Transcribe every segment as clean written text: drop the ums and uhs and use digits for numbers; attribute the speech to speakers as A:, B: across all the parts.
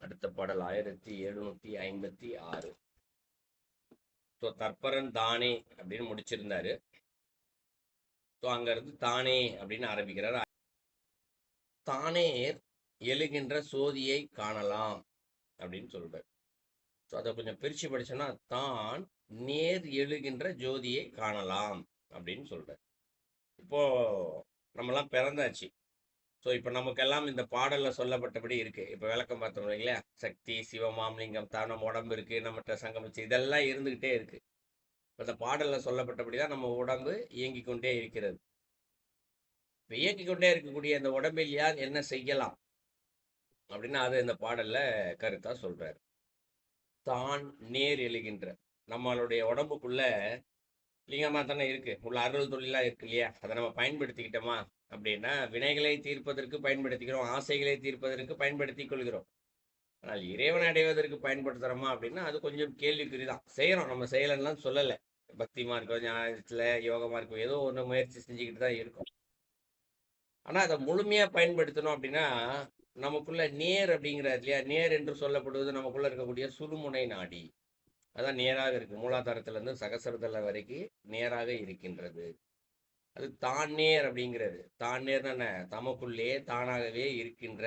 A: அடுத்த பாடல் 1756. ஸோ தற்பரன் தானே அப்படின்னு முடிச்சிருந்தாரு. ஸோ அங்கிருந்து தானே அப்படின்னு ஆரம்பிக்கிறார். தானே எழுகின்ற சோதியை காணலாம் அப்படின்னு சொல்றாரு. ஸோ அதை கொஞ்சம் பிரிச்சு படிச்சோம்னா தான் நேர் எழுகின்ற ஜோதியை காணலாம் அப்படின்னு சொல்றாரு. இப்போ நம்மலாம் பிறந்தாச்சு. ஸோ இப்போ நமக்கெல்லாம் இந்த பாடலில் சொல்லப்பட்டபடி இருக்கு. இப்போ விளக்கம் பார்த்தோம் இல்லைங்களா, சக்தி சிவமாம் லிங்கம் தான், நம்ம உடம்பு இருக்கு, நம்மகிட்ட சங்கமிச்சு இதெல்லாம் இருந்துகிட்டே இருக்கு. இப்போ இந்த பாடலில் சொல்லப்பட்டபடி தான் நம்ம உடம்பு இயங்கி கொண்டே இருக்கிறது. இப்போ இயங்கி கொண்டே இருக்கக்கூடிய இந்த உடம்பில் யார் என்ன செய்யலாம் அப்படின்னா அது இந்த பாடல்ல கருத்தா சொல்றாரு. தான் நேர் எழுகின்ற நம்மளுடைய உடம்புக்குள்ள லிங்கமாக தானே இருக்கு, உள்ள அருள் தொழிலாம் இருக்கு இல்லையா, அதை நம்ம பயன்படுத்திக்கிட்டோமா அப்படின்னா வினைகளை தீர்ப்பதற்கு பயன்படுத்திக்கிறோம், ஆசைகளை தீர்ப்பதற்கு பயன்படுத்தி கொள்கிறோம். ஆனால் இறைவனை அடைவதற்கு பயன்படுத்துகிறோமா அப்படின்னா அது கொஞ்சம் கேள்விக்குறிதான். செய்கிறோம், நம்ம செய்யலைன்னு சொல்லலை. பக்தி மார்க்கம், ஞானத்தில் யோக மார்க்கம் ஏதோ ஒன்று முயற்சி செஞ்சுக்கிட்டு தான் இருக்கும். ஆனால் அதை முழுமையாக பயன்படுத்தணும் அப்படின்னா நமக்குள்ள நேர் அப்படிங்கிறது இல்லையா, நேர் என்று சொல்லப்படுவது நமக்குள்ள இருக்கக்கூடிய சுழுமுனை நாடி. அதான் நேராக இருக்கு, மூலாதாரத்திலிருந்து சகசரதல வரைக்கும் நேராக இருக்கின்றது. அது தான் நேர் அப்படிங்கிறது. தான் நேர்னா என்ன, தமக்குள்ளே தானாகவே இருக்கின்ற.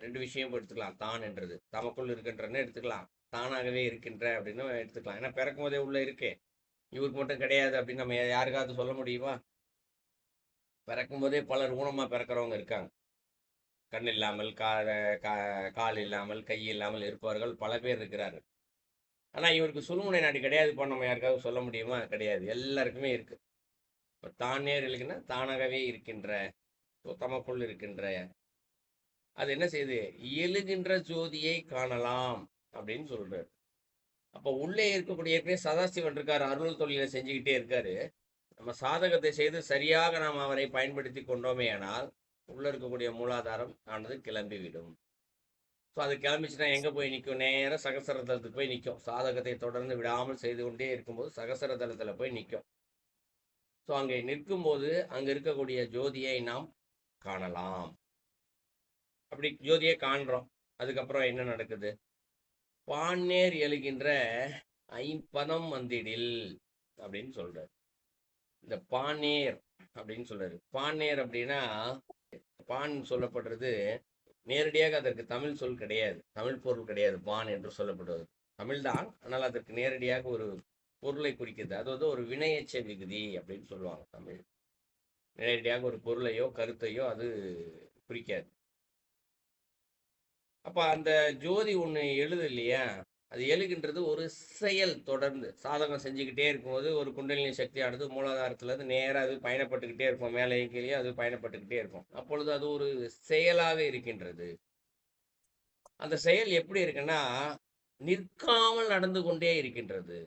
A: ரெண்டு விஷயம் எடுத்துக்கலாம். தான் என்றது தமக்குள் இருக்கின்றன்னு எடுத்துக்கலாம், தானாகவே இருக்கின்ற அப்படின்னு எடுத்துக்கலாம். ஏன்னா பிறக்கும் போதே உள்ள இருக்கே, இவருக்கு மட்டும் கிடையாது அப்படின்னு நம்ம யாருக்காவது சொல்ல முடியுமா? பிறக்கும் போதே பலர் ஊனமா பிறக்கிறவங்க இருக்காங்க. கண் இல்லாமல் கால் இல்லாமல் கை இல்லாமல் இருப்பவர்கள் பல பேர் இருக்கிறார்கள். ஆனால் இவருக்கு சுழுமுனை நாடி கிடையாது இப்போ நம்ம யாருக்காவது சொல்ல முடியுமா? கிடையாது, எல்லாருக்குமே இருக்கு. இப்போ தான் நேர் இருக்குன்னா தானாகவே இருக்கின்ற, தமக்குள் இருக்கின்ற. அது என்ன செய்யுது, எழுகின்ற ஜோதியை காணலாம் அப்படின்னு சொல்றாரு. அப்போ உள்ளே இருக்கக்கூடிய ஏற்கனவே சதாசிவன் இருக்காரு, அருள் தொழிலை செஞ்சுக்கிட்டே இருக்காரு. நம்ம சாதகத்தை செய்து சரியாக நாம் அவரை பயன்படுத்தி கொண்டோமே ஆனால் உள்ள இருக்கக்கூடிய மூலாதாரம் ஆனது கிளம்பிவிடும். ஸோ அது கிளம்பிச்சுன்னா எங்கே போய் நிற்கும், நேராக சகசர தளத்துக்கு போய் நிற்கும். சாதகத்தை தொடர்ந்து விடாமல் செய்து கொண்டே இருக்கும்போது சகசர தளத்தில் போய் நிற்கும். ஸோ அங்கே நிற்கும்போது அங்கே இருக்கக்கூடிய ஜோதியை நாம் காணலாம். அப்படி ஜோதியை காண்றோம். அதுக்கப்புறம் என்ன நடக்குது, பான்னேர் எழுகின்ற ஐம்பதம் வந்திடில் அப்படின்னு சொல்றாரு. இந்த பான்னேர் அப்படின்னு சொல்றாரு. பான்னேர் அப்படின்னா பான் சொல்லப்படுறது நேரடியாக அதற்கு தமிழ் சொல் கிடையாது, தமிழ் பொருள் கிடையாது. பான் என்று சொல்லப்படுவது தமிழ்தான், ஆனால் அதற்கு நேரடியாக ஒரு பொருளை குறிக்கிறது. அதாவது ஒரு வினையச்ச விகுதி அப்படின்னு சொல்லுவாங்க தமிழ். நேரடியாக ஒரு பொருளையோ கருத்தையோ அது குறிக்காது. அப்ப அந்த ஜோதி ஒண்ணு எழுது இல்லையா, அது எழுகின்றது ஒரு செயல். தொடர்ந்து சாதகம் செஞ்சுக்கிட்டே இருக்கும்போது ஒரு குண்டலினி சக்தியானது மூலாதாரத்திலிருந்து நேராக அது பயணப்பட்டுக்கிட்டே இருக்கும், மேலே கீழே அது பயணப்பட்டுக்கிட்டே இருக்கும். அப்பொழுது அது ஒரு செயலாக இருக்கின்றது. அந்த செயல் எப்படி இருக்குன்னா நிற்காமல் நடந்து கொண்டே இருக்கின்றது.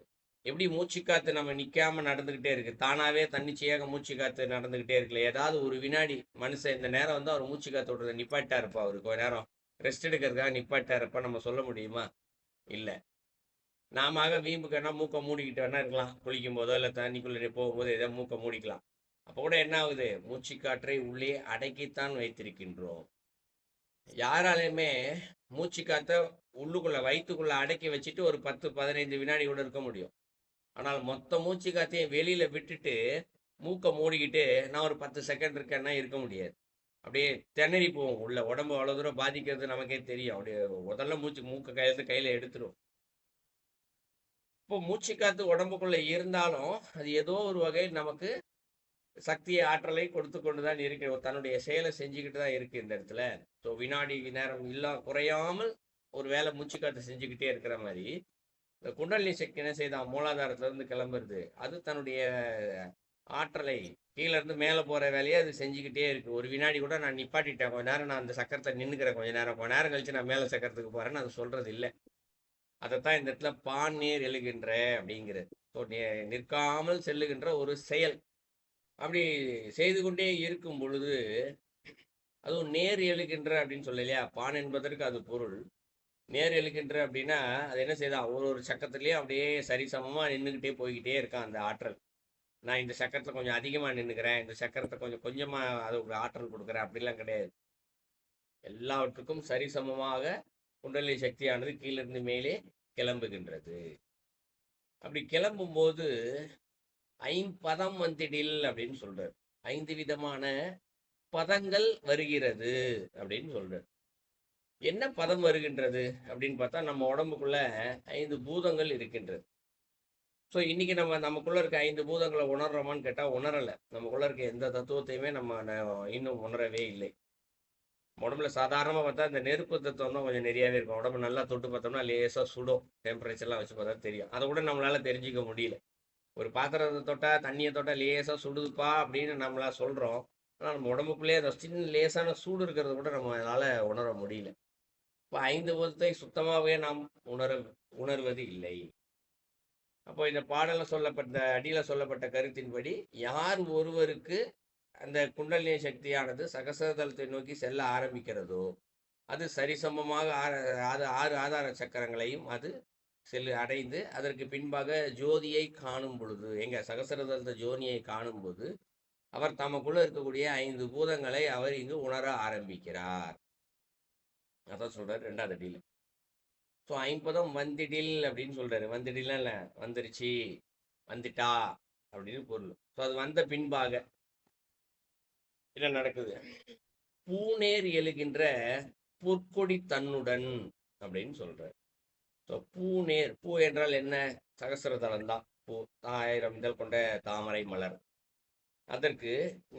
A: எப்படி மூச்சு காத்து நம்ம நிற்காம நடந்துகிட்டே இருக்கு, தானாவே தன்னிச்சையாக மூச்சு காத்து நடந்துகிட்டே இருக்குல்ல. ஏதாவது ஒரு வினாடி மனுஷன் இந்த நேரம் வந்து அவர் மூச்சு காத்து விடுறத நிப்பாட்டா இருப்பா, அவருக்கு கொஞ்ச நேரம் ரெஸ்ட் எடுக்கிறதுக்காக நிப்பாட்டா இருப்பா, நம்ம சொல்ல முடியுமா? இல்லை. நாம வீம்புக்கன்னா மூக்கை மூடிக்கிட்டு வேணா இருக்கலாம், குளிக்கும் போதோ இல்லை தண்ணிக்குள்ளே போகும்போது ஏதோ மூக்கை மூடிக்கலாம். அப்போ கூட என்ன ஆகுது, மூச்சு காற்றை உள்ளே அடக்கித்தான் வைத்திருக்கின்றோம். யாராலையுமே மூச்சு காத்த உள்ளுக்குள்ள வயிற்றுக்குள்ள அடக்கி வச்சுட்டு ஒரு 10-15 வினாடி கூட இருக்க முடியும். ஆனால் மொத்த மூச்சு காத்தையும் வெளியில விட்டுட்டு மூக்கை மூடிக்கிட்டு நான் ஒரு 10 செகண்ட் இருக்கேன்னா இருக்க முடியாது. அப்படியே திணறி போவோம், உள்ள உடம்பு அவ்வளோ தூரம் பாதிக்கிறது நமக்கே தெரியும். அப்படியே முதல்ல மூக்கை கையில எடுத்துரும். இப்போ மூச்சு காத்து உடம்புக்குள்ள இருந்தாலும் அது ஏதோ ஒரு வகையில் நமக்கு சக்தியை ஆற்றலை கொடுத்து கொண்டுதான் இருக்கு, தன்னுடைய செயலை செஞ்சுக்கிட்டு தான் இருக்கு இந்த இடத்துல. ஸோ வினாடி நேரம் குறையாமல் ஒரு வேலை மூச்சு காத்து செஞ்சுக்கிட்டே இருக்கிற மாதிரி இந்த குண்டலினி சக்தி என்ன செய்தான், மூலாதாரத்துல இருந்து கிளம்புறது, அது தன்னுடைய ஆற்றலை கீழே இருந்து மேலே போற வேலையை அது செஞ்சுக்கிட்டே இருக்கு. ஒரு வினாடி கூட நான் நிப்பாட்டிட்டேன், கொஞ்ச நேரம் நான் அந்த சக்கரத்தை நின்றுக்கிறேன், கொஞ்ச நேரம் கழிச்சு நான் மேலே சக்கரத்துக்கு போறேன்னு அது சொல்றது இல்லை. அதைத்தான் இந்த இடத்துல பான்னேர் எழுகின்ற அப்படிங்கிறது. ஸோ நிற்காமல் செல்லுகின்ற ஒரு செயல். அப்படி செய்து கொண்டே இருக்கும் பொழுது அதுவும் நேர் எழுகின்ற அப்படின்னு சொல்லலையா, பான் என்பதற்கு அது பொருள். நேர் எழுகின்ற அப்படின்னா அது என்ன செய்தான், ஒரு சக்கரத்துலேயும் அப்படியே சரிசமமாக நின்றுக்கிட்டே போய்கிட்டே இருக்கான் அந்த ஆற்றல். நான் இந்த சக்கரத்தில் கொஞ்சம் அதிகமாக நின்றுக்கிறேன், இந்த சக்கரத்தை கொஞ்சமாக அது ஆற்றல் கொடுக்குறேன் அப்படிலாம் கிடையாது. எல்லாவற்றுக்கும் சரிசமமாக குண்டலினி சக்தியானது கீழிருந்து மேலே கிளம்புகின்றது. அப்படி கிளம்பும் போது ஐம்பதம் வந்திடில் அப்படின்னு சொல்றார். 5 விதமான பதங்கள் வருகிறது அப்படின்னு சொல்றார். என்ன பதம் வருகின்றது அப்படின்னு பார்த்தா, நம்ம உடம்புக்குள்ள 5 பூதங்கள் இருக்கின்றது. ஸோ இன்னைக்கு நமக்குள்ள இருக்க 5 பூதங்களை உணர்றோமான்னு கேட்டால் உணரலை. நமக்குள்ள இருக்க எந்த தத்துவத்தையுமே நம்ம இன்னும் உணரவே இல்லை. உடம்புல சாதாரணமாக பார்த்தா இந்த நெருப்பு தத்துவம் தான் கொஞ்சம் நிறையாவே இருக்கும். உடம்பு நல்லா தொட்டு பார்த்தோம்னா லேசாக சுடும். டெம்பரேச்சர்லாம் வச்சு பார்த்தா தெரியும். அதை கூட நம்மளால தெரிஞ்சிக்க முடியல. ஒரு பாத்திரத்தை தொட்டால், தண்ணியை தொட்டால் லேசாக சுடுதுப்பா அப்படின்னு நம்மளா சொல்கிறோம். ஆனால் நம்ம உடம்புக்குள்ளேயே அந்த சின்ன லேசான சூடு இருக்கிறத கூட நம்மளால உணர முடியல. இப்போ 5 பூதத்தை சுத்தமாகவே நாம் உணர்வது இல்லை. அப்போ இந்த பாடலில் சொல்லப்பட்ட அடியில் சொல்லப்பட்ட கருத்தின்படி, யார் ஒருவருக்கு அந்த குண்டலினி சக்தியானது சகசரதலத்தை நோக்கி செல்ல ஆரம்பிக்கிறதோ, அது சரிசமமாக 6 ஆதார சக்கரங்களையும் அது அடைந்து அதற்கு பின்பாக ஜோதியை காணும் பொழுது, எங்க சகசரதலத்த ஜோதியை காணும் போது, அவர் தமக்குள்ள இருக்கக்கூடிய 5 பூதங்களை அவர் இங்கு உணர ஆரம்பிக்கிறார். அதான் சொல்றாரு 2வது அடியில். ஸோ 50 வந்திடில் அப்படின்னு சொல்றாரு. வந்திடிலாம் இல்லை, வந்துருச்சு, வந்துட்டா அப்படின்னு பொருள். ஸோ அது வந்த பின்பாக என்ன நடக்குது? பூநேர் எழுகின்ற பொற்கொடி தன்னுடன் அப்படின்னு சொல்றாரு. ஸோ பூநேர், பூ என்றால் என்ன? சகசரதலம் தான். பூ 1000 இதழ் கொண்ட தாமரை மலர். அதற்கு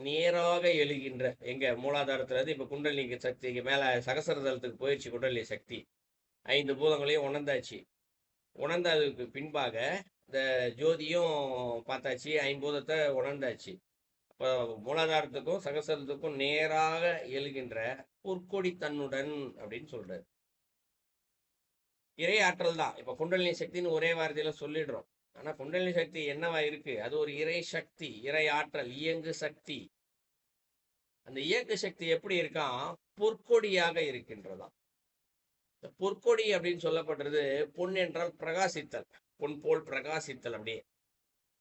A: நேராக எழுகின்ற, எங்க மூலாதாரத்துல இருந்து இப்ப குண்டலினி சக்திக்கு மேல சகசரதலத்துக்கு போயிடுச்சு. குண்டலினி சக்தி 5 பூதங்களையும் உணர்ந்தாச்சு. உணர்ந்ததுக்கு பின்பாக இந்த ஜோதியும் பார்த்தாச்சு, 5 பூதத்தை உணர்ந்தாச்சு. இப்போ மூலாதாரத்துக்கும் சகசரத்துக்கும் நேராக எழுகின்ற பொற்கொடி தன்னுடன் அப்படின்னு சொல்றாரு. இறை ஆற்றல் தான். இப்ப குண்டலினி சக்தின்னு ஒரே வார்த்தையில சொல்லிடுறோம். ஆனா குண்டலினி சக்தி என்னவா இருக்கு? அது ஒரு இறை சக்தி, இறை ஆற்றல், இயங்கு சக்தி. அந்த இயக்கு சக்தி எப்படி இருக்கான்? பொற்கொடியாக இருக்கின்றதாம். இந்த பொற்கொடி அப்படின்னு சொல்லப்படுறது, பொன் என்றால் பிரகாசித்தல், பொன் போல் பிரகாசித்தல். அப்படியே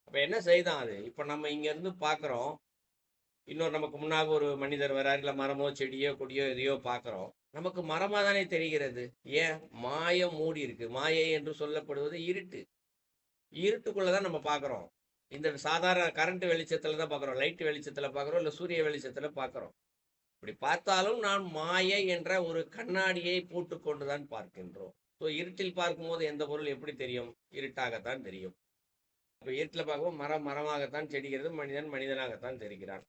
A: அப்ப என்ன செய்தான் அது? இப்ப நம்ம இங்க இருந்து பாக்குறோம், இன்னொரு நமக்கு முன்னாக ஒரு மனிதர் வராரு, இல்லை மரமோ செடியோ கொடியோ எதையோ பார்க்குறோம். நமக்கு மரமாக தானே தெரிகிறது. ஏன்? மாயம் மூடி இருக்கு. மாயை என்று சொல்லப்படுவது இருட்டு. இருட்டுக்குள்ள தான் நம்ம பார்க்குறோம். இந்த சாதாரண கரண்ட் வெளிச்சத்தில் தான் பார்க்குறோம், லைட் வெளிச்சத்தில் பார்க்குறோம், இல்லை சூரிய வெளிச்சத்தில் பார்க்குறோம். இப்படி பார்த்தாலும் நாம் மாயை என்ற ஒரு கண்ணாடியை போட்டுக்கொண்டு தான் பார்க்கின்றோம். ஸோ இருட்டில் பார்க்கும்போது எந்த பொருள் எப்படி தெரியும்? இருட்டாகத்தான் தெரியும். இப்போ இருட்டில் பார்க்கும்போது மரமாகத்தான் தெரிகிறது, மனிதன் மனிதனாகத்தான் தெரிகிறான்.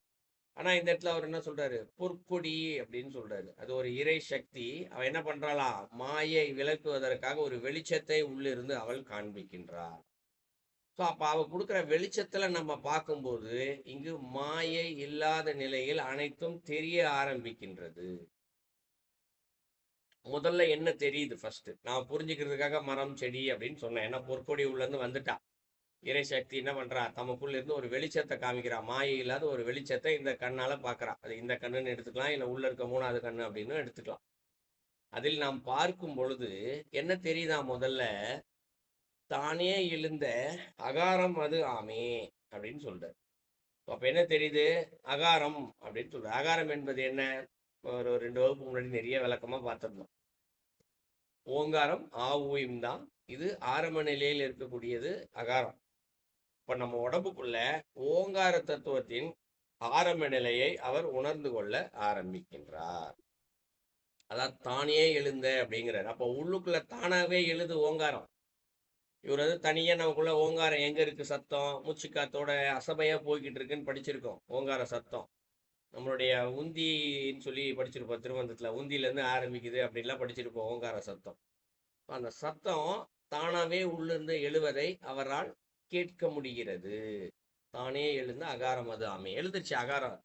A: ஆனா இந்த இடத்துல அவர் என்ன சொல்றாரு? பொற்கொடி அப்படின்னு சொல்றாரு. அது ஒரு இறை சக்தி. அவன் என்ன பண்றாளா? மாயை விளக்குவதற்காக ஒரு வெளிச்சத்தை உள்ளிருந்து அவள் காண்பிக்கின்றார். ஸோ அப்ப அவ கொடுக்குற வெளிச்சத்துல நம்ம பார்க்கும்போது இங்கு மாயை இல்லாத நிலையில் அனைத்தும் தெரிய ஆரம்பிக்கின்றது. முதல்ல என்ன தெரியுது? ஃபர்ஸ்ட் நான் புரிஞ்சுக்கிறதுக்காக மரம் செடி அப்படின்னு சொன்னேன். ஏன்னா பொற்கொடி உள்ள இருந்து வந்துட்டா. இறை சக்தி என்ன பண்றா? தமக்குள்ள இருந்து ஒரு வெளிச்சத்தை காமிக்கிறா. மாயை இல்லாத ஒரு வெளிச்சத்தை இந்த கண்ணால பாக்குறா. அது இந்த கண்ணுன்னு எடுத்துக்கலாம், இல்ல உள்ள இருக்க 3வது கண்ணு அப்படின்னு எடுத்துக்கலாம். அதில் நாம் பார்க்கும் பொழுது என்ன தெரியுதா? முதல்ல தானே எழுந்த அகாரம் அது ஆமே அப்படின்னு சொல்றாரு. அப்ப என்ன தெரியுது? அகாரம் அப்படின்னு சொல்ற. அகாரம் என்பது என்ன? ஒரு 2 வகுப்பு முன்னாடி நிறைய விளக்கமா பார்த்திருந்தோம். ஓங்காரம் ஆ ஊயும் தான். இது ஆரம்ப நிலையில் இருக்கக்கூடியது அகாரம். இப்ப நம்ம உடம்புக்குள்ள ஓங்கார தத்துவத்தின் ஆரம்ப நிலையை அவர் உணர்ந்து கொள்ள ஆரம்பிக்கின்றார். அதான் தானே எழுந்த அப்படிங்கிறார். அப்போ உள்ளுக்குள்ள தானாவே எழுது ஓங்காரம். இவர் வந்து தனியா நமக்குள்ள ஓங்காரம் எங்க இருக்கு? சத்தம் மூச்சுக்காத்தோட அசபையா போய்கிட்டு இருக்குன்னு படிச்சிருக்கோம். ஓங்கார சத்தம் நம்மளுடைய உந்தின்னு சொல்லி படிச்சிருப்போம். திருவந்தத்துல உந்தியில இருந்து ஆரம்பிக்குது அப்படின்லாம் படிச்சிருப்போம் ஓங்கார சத்தம். அந்த சத்தம் தானாவே உள்ளிருந்து எழுவதை அவரால் கேட்க முடிகிறது. தானே எழுந்து அகாரம் அது ஆமே. எழுந்துச்சு அகாரம்,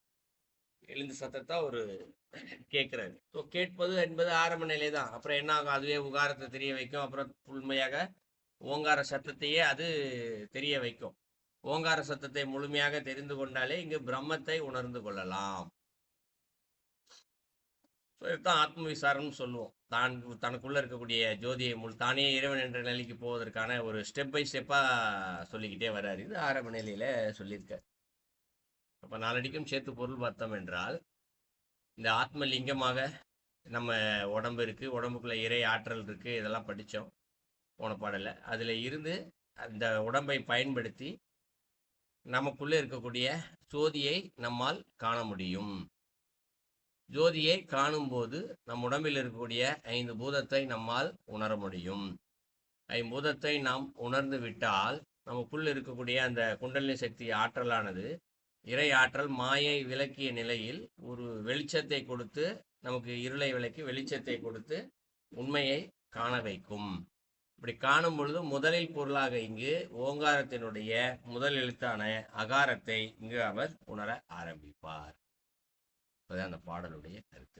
A: எழுந்து சத்தத்தை ஒரு கேட்கிறாரு. ஸோ கேட்பது என்பது ஆரம்ப நிலை தான். அப்புறம் என்ன ஆகும்? அதுவே உகாரத்தை தெரிய வைக்கும். அப்புறம் முழுமையாக ஓங்கார சத்தத்தையே அது தெரிய வைக்கும். ஓங்கார சத்தத்தை முழுமையாக தெரிந்து கொண்டாலே இங்கு பிரம்மத்தை உணர்ந்து கொள்ளலாம். இதுதான் ஆத்ம விசாரம்னு சொல்லுவோம். தனக்குள்ள இருக்கக்கூடிய ஜோதியை தானே இறைவன் என்ற நிலைக்கு போவதற்கான ஒரு ஸ்டெப் பை ஸ்டெப்பா சொல்லிக்கிட்டே வர்றாரு. இது ஆரம்ப நிலையில சொல்லியிருக்க. அப்ப நாலடிக்கும் சேர்த்து பொருள் பார்த்தோம் என்றால், இந்த ஆத்ம லிங்கமாக நம்ம உடம்பு இருக்குது, உடம்புக்குள்ள இறை ஆற்றல் இருக்குது, இதெல்லாம் படித்தோம் போன பாடல. அதில் இருந்து அந்த உடம்பை பயன்படுத்தி நமக்குள்ளே இருக்கக்கூடிய ஜோதியை நம்மால் காண முடியும். ஜோதியை காணும்போது நம் உடம்பில் இருக்கக்கூடிய 5 பூதத்தை நம்மால் உணர முடியும். 5 பூதத்தை நாம் உணர்ந்து விட்டால் நமக்குள் இருக்கக்கூடிய அந்த குண்டலினி சக்தி ஆற்றலானது இறை ஆற்றல் மாயை விளக்கிய நிலையில் ஒரு வெளிச்சத்தை கொடுத்து, நமக்கு இருளை விளக்கி வெளிச்சத்தை கொடுத்து உண்மையை காண வைக்கும். இப்படி காணும் பொழுது முதலில் பொருளாக இங்கு ஓங்காரத்தினுடைய முதல் எழுத்தான அகாரத்தை இங்கு அவர் உணர ஆரம்பிப்பார். அதுதான் அந்த பாடலுடைய கருத்து.